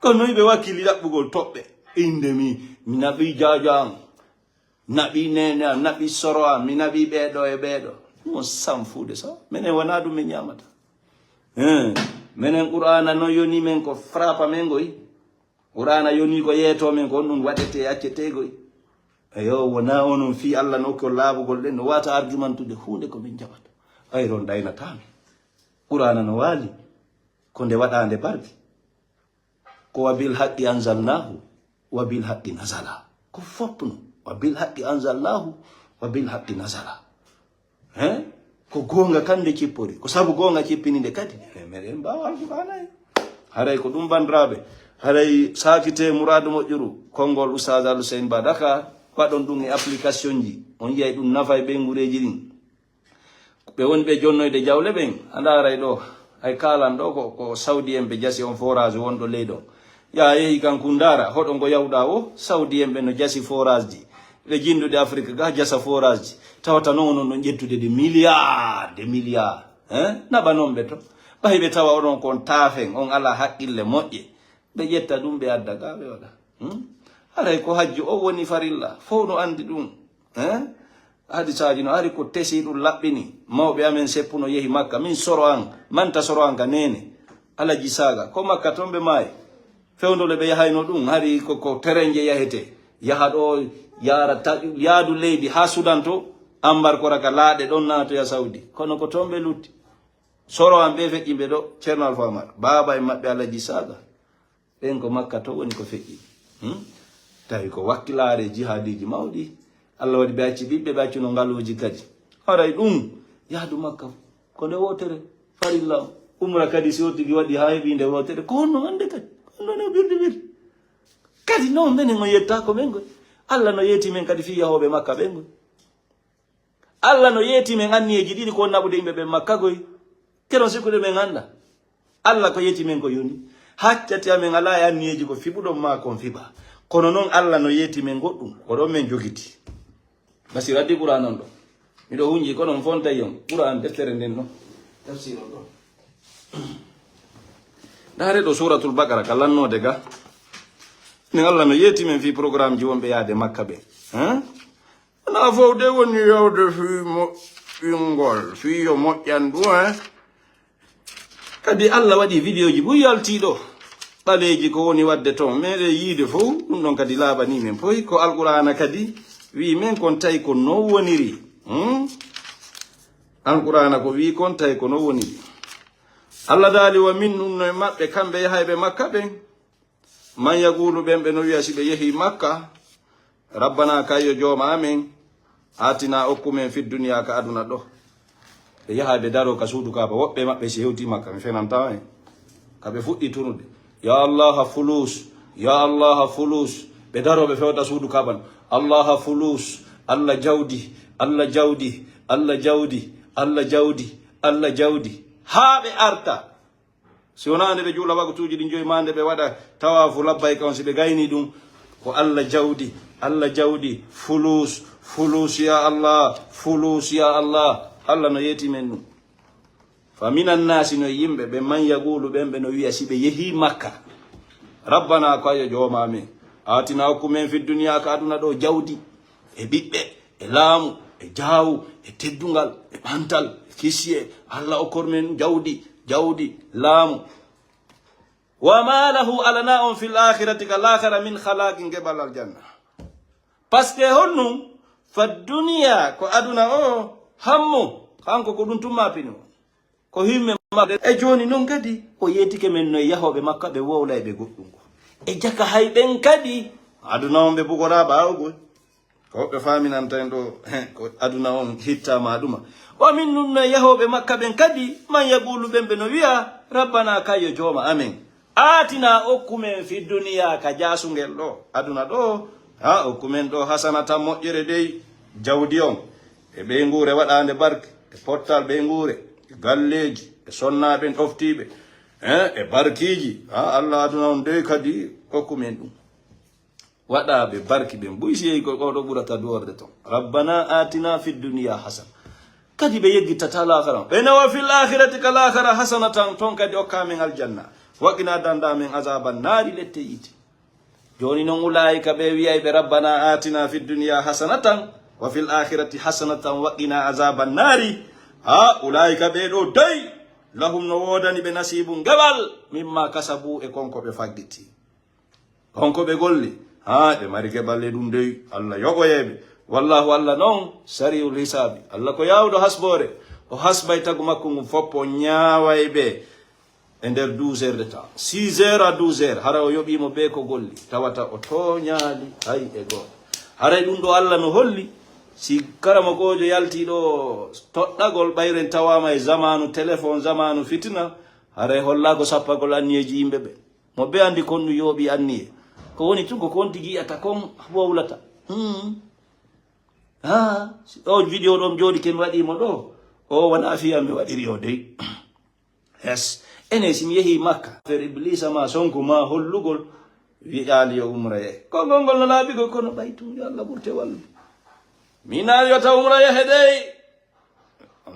kono noyi ɓe wakkili ɗaɓɓugol toɓɓe inde mi naɓi jajang naɓi nene am naɓi soro am mi naɓi ɓeeɗo e ɓeeɗo mo sam fuude sa minen wona ɗum min ñamata minen qur'ana no yoni men ko frappa men goy qur'ana yoni ko yeeto men ko on ɗum waɗete accetegoy eyo wona onon fi Allah no ko laabugol ɗen no wata argumentude hunde ko min jaɓata ayron daynatami qur'ana no waali ko nde waɗande barbi ko wabil haqqi anzalnahu wabil haqqi nazala ko foppuno wabil haqqi anzalnahu wabil haqqi nazala ko gonga kande cippori ko sabu gonga cippininde kadi meɗen mbawa alqur'ana haray ko ɗum bandiraɓe haray sakite mouradu moƴƴuru konngol oustad Alhusain Ba Dakar waɗon ɗum e application ji on yiyay ɗum nafa e ɓe ngureji ɗin ɓe woni ɓe jonnoyde jawle ɓen andaray ɗo hay kalan ɗo ko saudi en ɓe jasi on forage wonɗo leyɗo ya yehi kanko ndara hoɗo ngo yawɗa o saudi en ɓe no jasi forage ji ɓe jindude afrique ga jasa forage ji tawata noon no ƴettude de milliard naɓa noon ɓe to ɓay ɓe tawa oɗon kon taafen on ala haqqille moƴƴe ɓe ƴetta ɗum ɓe adda ga ɓe waɗa haray ko hajju o woni farilla fof no andi ɗum hadisaji no ari ko tesi ɗum laɓɓini mawɓe amen seppuno yehi makka min soro an manta soro an ka nene alaji saga ko makka toon ɓe maayi fewdole ɓe yahayno ɗum hari ko terenje yahete yaha ɗo yara yaadu leydi ha sudan to ambarkora ka laaɗe ɗon natoya saudi kono ko toon ɓe lutti soro an ɓe feƴƴiɓe ɗo ceerno Alpha Mar baba e maɓɓe alaji saga ɓen ko makka to woni ko feƴƴi tawi ko wakkilare jihadiji mawɗi Allah waɗi ɓe acci ɓiɓɓe ɓe accuno ngaluji kadi haray ɗum yaadu makka ko nde wotere farilla umra kadi si ottigi waɗi ha heeɓi nde wotere ko honno hande kadi honno ne birdi kadi noon menen o yetta ko ɓen goy Allah no yeeti men kadi fi yahoɓe makka ɓen goy Allah no yeeti men anniyeji ɗiɗi ko naɓude yimɓe ɓen makka goy keɗon sikkude men anda Allah ko yeeti men ko yoni haccati amen ala e anniyeji ko fiɓuɗon ma kon fiɓa kono noon Allah no yeeti men goɗɗum ko ɗon men jogiti basi raddi qur'an on ɗo miɗo hunji kono on fontay on qur'an deftere nden ɗo tafsir on ɗo ndaare ɗo suratul baqara ka lannode ga nin Allah no yeeti men fi programme ji wonɓe yaade makka ɓe ana fof de woni yawde fi moƴƴingol fi yo moƴƴan ɗum kadi Allah waɗi vidéo ji ɓuuri yaltiɗo ɓaleji ko woni wadde toon meɗe yiide fof ɗum ɗon kadi laaɓani men poy ko alqur'ana kadi wi men kon tawi ko no woniri alqur'ana ko wi kon tawi ko no woniri Allah daali wa min ɗum no e maɓɓe kamɓe yahayɓe makka ɓen man yaqulu ɓen ɓe no wiya si ɓe yehi makka rabbana kayyo jooma amen atina okkumen fi duniya ka aduna ɗo ɓe yahaɓe daro ka suudu kaba woɓɓe maɓɓe si hewti makka mi fenanta en kaɓe fuɗɗi tunude ya allah fulus ya allah fulus ɓe daroɓe fewta suudu kaban allah fulus allah jawdi allah jawdi allah jawdi allah jawdi allah jawdi haa ɓe arta si wonande ɓe juula waktuji ɗi joyi mande ɓe waɗa tawafu labbayka on si ɓe gayni ɗum ko allah jawdi fulus fulus ya allah fulus ya allah Allah no yeeti men ɗum fa minan nasi no yimɓe ɓe man yaqulu ɓen ɓe no wiya si ɓe yehi makka rabbana ko ayo jooma men atina hokku men fi duniya ka aduna ɗo jawdi e ɓiɓɓe e laamu e jaawu e teddungal e ɓantal e kisiye Allah okkor men jawdi laamu wa ma lahu alana on fil akhirati ka l'akhira min khalaqin gebal aljanna parce que honnu fa duniya ko aduna o hammu kanko ko ɗum tummapino ko himme maɓɓe e joni noon kadi o yetike men no yahoɓe makka ɓe wowla ɓe goɗɗum ko e jaka hay ɓen kadi aduna on ɓe bugora ɓawgol ko ɓe faminantan ɗo ko aduna on hittama ɗuma o min nun no yahoɓe makka ɓen kadi man yaqulu ɓen ɓe no wiya rabbana kayyo jooma amen atina okkumen fi duniya ka jasugel ɗo aduna ɗo ha okkumen ɗo hasanatan moƴƴere dey jawdi on e ɓeygure waɗande barke e pottal ɓeygure e galleji e sonnaɓe ɗoftiɓe e barkiji ha allah aduna on dey kadi okkumen ɗum waɗaɓe barki ɓen ɓuysi yeyi ko ɗo ɓurata duworde ton rabbana atina fi duniya hasana kadi ɓe yeggittata lahara ɓe nawa fil akhirati ka lahara hasanatan ton kadi okkamen aljanna waqina dandamen azaban naari lette yite joni noon ulaika ɓe wiyayɓe rabbana atina fi duniya hasanatan wa fil akhirati hasanatan waqina azaban naari ha ulaika ɓe ɗo dayi lahum no wodani ɓe nasibu ngewal mimma kasabu e konko ɓe faggiti konko ɓe golli ha ɓe mari keɓalle ɗum dey allah yoɓoyeɓe wallahu allah noon sariul hisabi allah ko yawɗo hasbore o hasbay tagu makko ngum foppo ñaway ɓe e nder 12 heures de temps 6 heures à 12 heures hara o yoɓimo ɓe ko golli tawata o toñali hay e goto haray ɗum ɗo allah no holli si karama gojo yalti ɗo toɗɗagol ɓayren tawama e zamanu téléphone zamanu fitina haray holla ko sappagol anniyeji yimɓeɓe mo ɓe andi kon ɗum yooɓi anniye ko woni tun ko kon tigi yiyata kon wowlata o vidéo ɗo jooɗi ken waɗimo ɗo o wona fiya mi waɗiri o dey yes ene simi yeehi makka affaire iblisa ma sonko ma hollugol wiƴali yo umra yehe kongol ngol no laaɓigo kono ɓaytum yo allah ɓurte wallu min naani wata umra yahe dey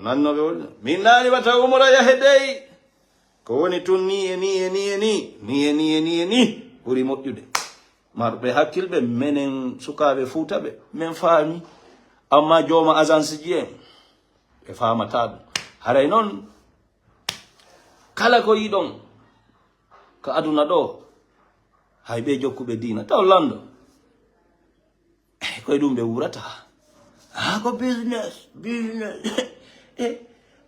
nannoɓe woni min naani wata umra yahe dey ko woni tun ni e ni e ni e ni ni ɓuri moƴƴude marɓe hakkilɓe menen sukaɓe fuutaɓe min faami amma jooma agence ji en ɓe famata ɗum haray noon kala ko yiɗon ko aduna ɗo hay ɓe jokkuɓe dina taw lando koye ɗum ɓe wurata ko business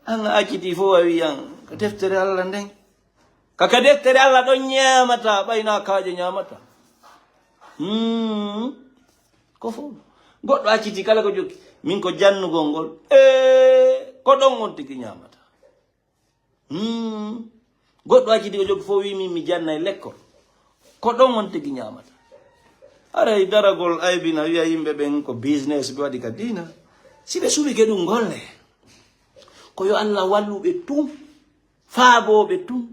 an acciti fo a wiyan ko deftere allah nden kaka deftere allah ɗon ñamata ɓayna kaaje ñamata ko fo goɗɗo acciti kala ko jokki min ko jannugol ngol ko ɗon on tigi ñamata goɗɗo acciti ko jokki fo wi min mi janna e lekkol ko ɗon on tigi ñamata aray daragol aybina wiya yimɓe ɓen ko business ɓe waɗi ka dina si ɓe suɓike ɗum golle ko yo allah walluɓe tum faaboɓe tum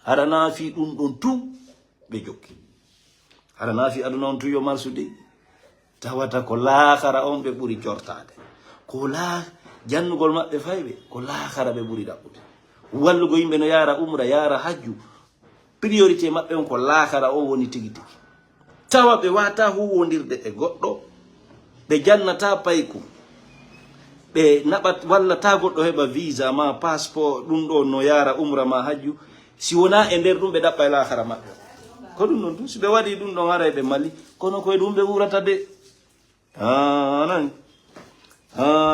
hara naafi ɗum ɗon tum ɓe jokki hara naafi aduna on tum yo marsude tawata ko laakara on ɓe ɓuri jortade ko jannugol maɓɓe fayɓe ko laakara ɓe ɓuri ɗaɓɓude wallugo yimɓe no yara umra yara hajju priorité maɓɓe on ko laakara on woni tigi tigi tawa ɓe wata huwondirde e goɗɗo ɓe jannata payku ɓe naɓat wallata goɗɗo heɓa visa ma passeport ɗum ɗo no yara umra ma hajju si wona e nder ɗum ɓe ɗaɓɓa e laakara maɓɓe ko ɗum ɗon tu si ɓe waɗi ɗum ɗon hara ɓe mali kono koye ɗum ɓe wurata de nani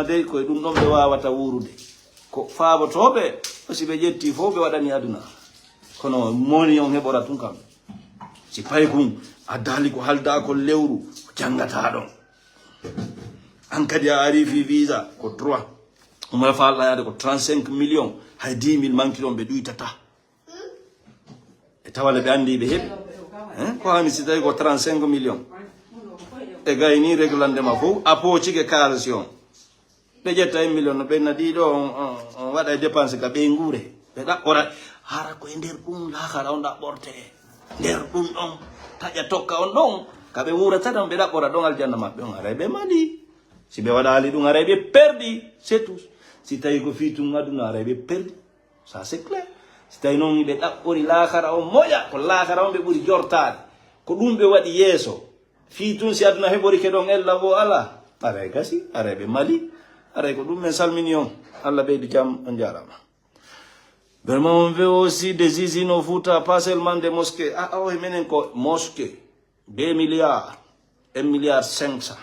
dey koye ɗum ɗon ɓe wawata wurude ko faabotoɓe si ɓe ƴetti fof ɓe waɗani aduna kono moni on heɓora tun kam si paykum a daali ko halda ko lewru ko jangata ɗon an kadi a ari fi visa ko droit umra fa allah yaade ko 35 millions hay 10 000 manki ɗon ɓe ɗuytata e tawale ɓe andi ɓe heeɓi ko hani si tawi ko 35 millions e gayni réglandema fof a poocike kalasi on ɓe ƴetta 1 million no ɓenna ɗiɗo on waɗa e dépense ka ɓey guure ɓe ɗaɓɓora hara koye nder ɗum laakara on ɗaɓɓorte nder ɗum ɗon taƴa tokka on ɗon kaɓe wurata ɗon ɓe ɗaɓɓora ɗon aljanna maɓɓe on aray ɓe mali si ɓe waɗali ɗum aray ɓe perdi c'est tout si tawi ko fitum aduna aray ɓe perdi ça c'est clair si tawi noon ɓe ɗaɓɓori laakara on moƴa ko laakara on ɓe ɓuri jortade ko ɗum ɓe waɗi yeeso fitum si aduna heɓori ke ɗon ella bo ala aray gasi aray ɓe mali aray ko ɗum men salmini on allah ɓeydi jam on jarama vraiment on veut aussi des usines au Fouta pas seulement des mosquées o menen ko mosquée 2 milliards 1 milliard 500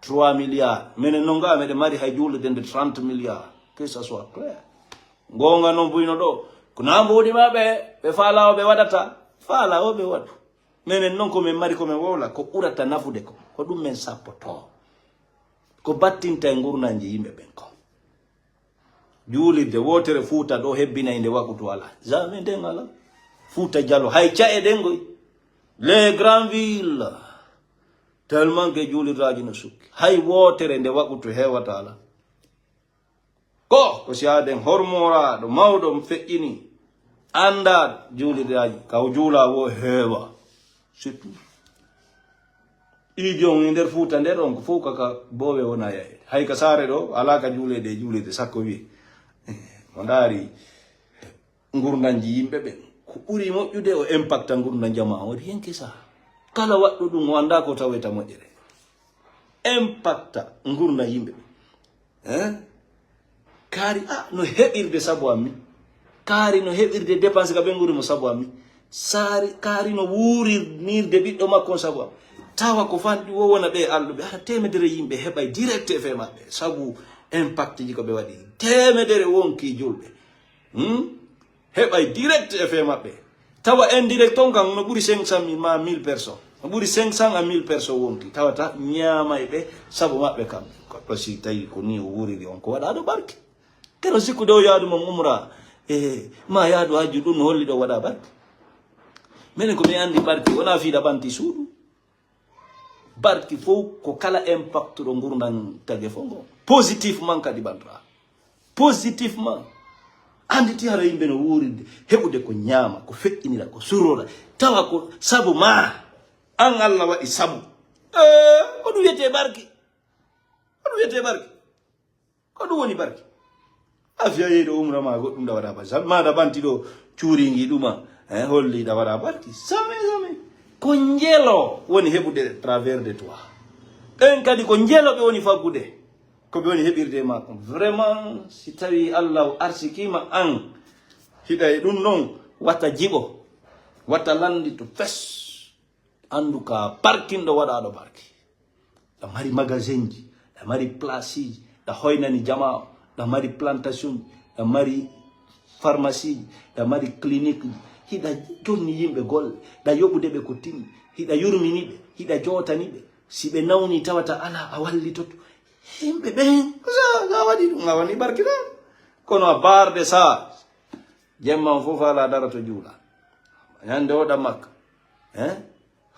3 milliards menen nonga mede mari hay julde de 30 milliards que ça soit clair gonga non buyno do ko nambodi mabe be faalawo be wadata faalawo be wadu menen non ko men mari ko men wowla ko urata nafude ko dum men sappoto ko battinta e ngurnaji yimbe ben ko julide wotere fuuta do hebbina inde wakutu wala jamais den ala fuuta jalo hay cae dengoy les grandes villes tellement que juliraji no sukki hay wotere nde wakutu hewata ala ko si aden hormora do mawdo feƴƴini anda juliraji kaw jula wo hewa surtout ijon nder fuuta nder on ko fof kaka bowe wona yaye hay ka sare do alaka julede sakko wi mo ndaari ngurdanji yimbe be ko ɓuri moƴƴude o impacta ngurdan jama o rien que ça kala waɗɗo ɗum o anda ko taweta moƴƴere impacta ngurdan yimbe be kaari no heɓirde sabu ammi kaari no heɓirde dépense ka ɓe nguri mo sabu ammi kaari no wuurirnirde ɓiɗɗo makko sabu am tawa ko fanɗi wo wona ɓe alluɓe hara temedere yimɓe heɓay direct e maɓɓe sabu impact ji ko ɓe waɗi temedere wonki julɓe heɓay direct e maɓɓe tawa indirect on kan no ɓuri 500 ma 1000 personnes no ɓuri 500 à 1000 personnes wonki tawata ñaamay ɓe sabu maɓɓe kam ko si tawi ko ni o wuriri on ko waɗa ɗo barke kero sikkude o yaadu mo umra ma yaadu hajju ɗum no holli ɗo waɗa barke minen ko mi andi barke wona fiiɗa ɓanti suuɗu barki fof ko kala impact ɗo gurdan tagge fof ngo positivement kadi bandra positivement anditi hara yimɓe no wuuride heɓude ko ñaama ko feƴƴinira ko surora tawa ko sabu ma an Allah waɗi sabu ko ɗum wiyete barki ko ɗum wiyete barki ko ɗum woni barki a fiya yeyɗo umra ma goɗɗum ɗa waɗa barki maɗa ɓanti ɗo cuuringi ɗuma holli ɗa waɗa barki jamais ko njelo woni heɓude travers de toi ɓen kadi ko njelo ɓe woni faggude ko ɓe woni heɓirde makko vraiment si tawi Allah arsikima an hiɗa e ɗum noon watta jiɓo watta landi to fes andu ka parkinɗo waɗaɗo barki ɗa mari magasin ji ɗa mari place ji ɗa hoynani jama o ɗa mari plantation ji ɗa mari pharmacie ji ɗa mari clinique ji hiɗa jonni yimɓe golle ɗa yoɓude ɓe ko timmi hiɗa yurminiɓe hiɗa jotaniɓe si ɓe nawni tawata ala a wallitoto yimɓe ɓen a waɗi ɗum a wani barkina kono a barde sa jemman fof ala dara to juula ñande oɗa makka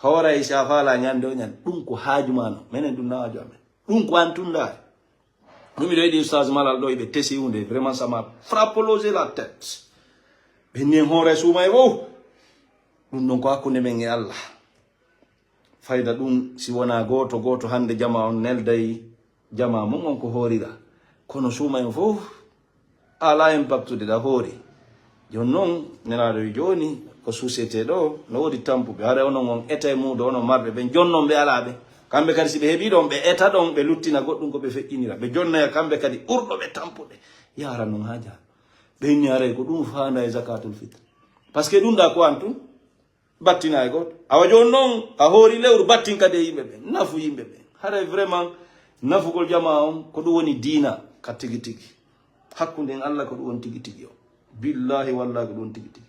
hooray sa faala ñande o ñande ɗum ko haajumano minen ɗum nawajo amen ɗum ko an tundare ɗum miɗo yiɗi ustage malal ɗo ɓe tesi hunde vraiment ça m'a frappologé la tête ɓenni en hoore suuma e fof ɗum ɗon ko hakkunde men e Allah fayda ɗum si wona goto hande jama on nelday jama mum on ko hoorira kono suuma en fof ala impactude ɗa hoori jon noon nelaɗo joni ko société ɗo no woodi tampuɓe haare onon on eta e muudo onon marɓe ɓe jonnon ɓe alaɓe kamɓe kadi si ɓe heeɓi ɗon ɓe eta ɗon ɓe luttina goɗɗum ko ɓe feƴƴinira ɓe jonnaya kamɓe kadi ɓurɗo ɓe tampuɗe yara noon ha jaa ɓe inni haray ko ɗum fanda e zakatul fitre par ce que ɗum ɗa ko an tun battina e goto awa joni noon a hoori lewru battin kadi e yimɓe ɓe nafu yimɓe ɓe haray vraiment nafugol jama on ko ɗum woni diina ka tigi tigi hakkude en Allah ko ɗum woni tigi tigi o billahi wallahi ko ɗum tigi tigi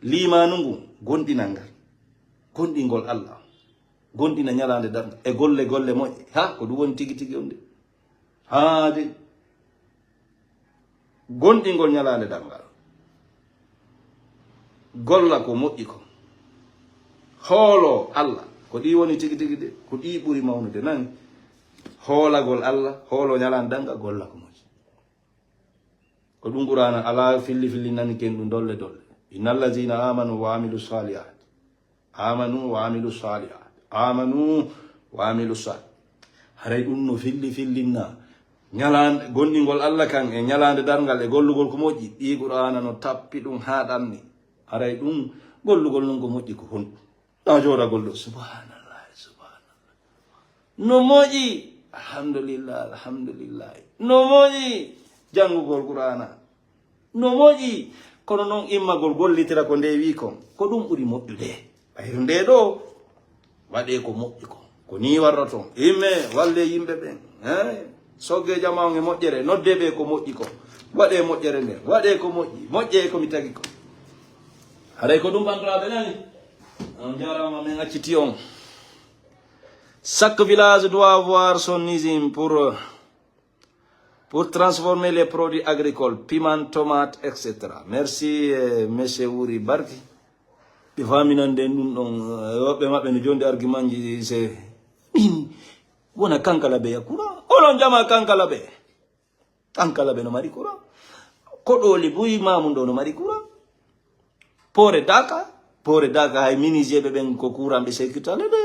limanu ngu gonɗinal ngal gonɗingol Allah gonɗina ñalande darde e golle moƴƴe ha ko ɗum woni tigi tigi on de haade gonɗingol ñalande darngal golla ko moƴƴi ko hoolo Allah ko ɗi woni tigi tigi de ko ɗi ɓuri mawnude nani hoolagol Allah hoolo ñalande danga golla ko moƴƴi ko ɗum qur'ana ala filli nani ken ɗum dolle innal lazina amanu wa amilu salihat haray ɗum no fillinna ñalande gonɗingol Allah kan e ñalande dargal e gollugol ko moƴƴi ɗi qur'ana no tappi ɗum ha ɗanni haray ɗum gollugol non ko moƴƴi ko honɗum ɗa joɗa gollo subhanallah no moƴƴi alhamdulillah no moƴƴi jangugol qur'ana no moƴƴi kono noon immagol gollitira ko nde wi kon ko ɗum ɓuri moƴƴude ɓayru nde ɗo waɗe ko moƴƴi ko ko ni warrato imme walle yimbe ben sogge jamaange moƴƴere nodde be ko moƴƴi ko waɗe moƴƴere nde waɗe ko moƴƴi moƴƴe ko mi tagi ko haray ko ɗum bandiraɓe nani on jarama min acciti on. Chaque village doit avoir son usine pour transformer les produits agricoles, piment, tomates, etc. Merci, monsieur Wuri Barki. Ɓe faminande ɗum ɗon woɓɓe maɓɓe no jonde argument ji se min wona kankala ɓe yakura olon jama kankala ɓe no mari courant koɗoli buyi mamum ɗo no mari courant pore daka hay minisie ɓe ɓen ko courant ɓe sécurité ɓe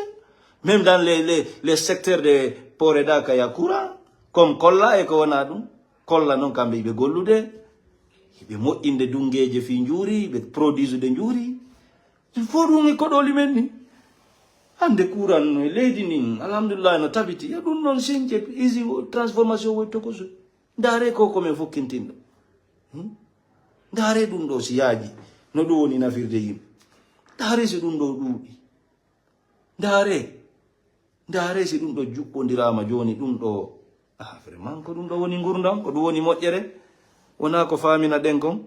même dans les secteurs de pore daka ya courant comme kolla e ko wona ɗum kolla noon kamɓe yiɓe gollude yiɓe moƴƴinde dungueje fi juuri ɓe produise de juuri il faut ɗum e koɗoli men ni hande courant no e leydi nin alhamdulillah no tabiti ya ɗum noon senje isi transformation woy tokoso ndaare ko komin fokkintinɗo ndaare ɗum ɗo si yaaji no ɗum woni nafirde yimɓe ndaare si ɗum ɗo ɗuuɗi ndaare si ɗum ɗo juɓɓodirama joni ɗum ɗo vraiment ko ɗum ɗo woni gurdam ko ɗum woni moƴƴere wona ko famina ɗen kon